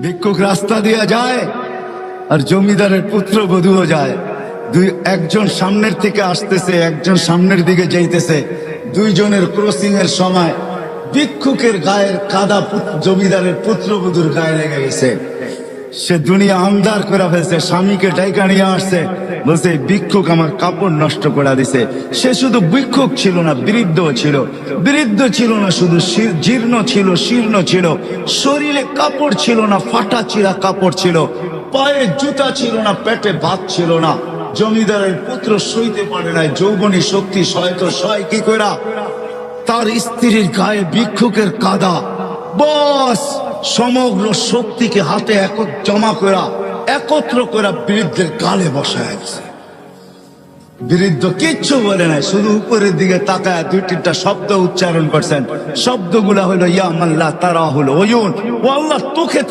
ভিক্ষুক রাস্তা দিয়ে যায় আর জমিদারের পুত্রবধূও যায়। একজন সামনের থেকে আসতেছে, একজন সামনের দিকে যাইতেছে। দুইজনের ক্রসিং এর সময় ভিক্ষুকের গায়ের কাদা জমিদারের পুত্রবধূর গায়ে লেগে গেছে। সে দুনিয়া আন্ধার করে ফেলছে, স্বামীকে ডাইকা নিয়ে আসছে, বলছে ভিক্ষুক আমার কাপড় নষ্ট করে দিছে। সে শুধু ভিক্ষুক ছিল না, বৃদ্ধ ছিল। বৃদ্ধ ছিল না শুধু, জীর্ণ ছিল, শীর্ণ ছিল, শরীরে কাপড় ছিল না, ফাটা চিরা কাপড় ছিল, পায়ে জুতা ছিল না, পেটে ভাত ছিল না। জমিদারের পুত্র সইতে পারে নাই, যৌবনী শক্তি সহায়তা সহায় কি করা, তার স্ত্রীর গায়ে ভিক্ষুকের কাদা, বস সমগ্র শক্তিকে হাতে জমা করা, একত্র করা বৃদ্ধের গালে বসায় গেছে। বৃদ্ধ কিচ্ছু বলে নাই, শুধু উপরের দিকে তাকায় দুই তিনটা শব্দ উচ্চারণ করছেন। শব্দগুলা হলো ইয়া মাল্লা তারা হলো ওয়ুন, ও আল্লাহ তোকে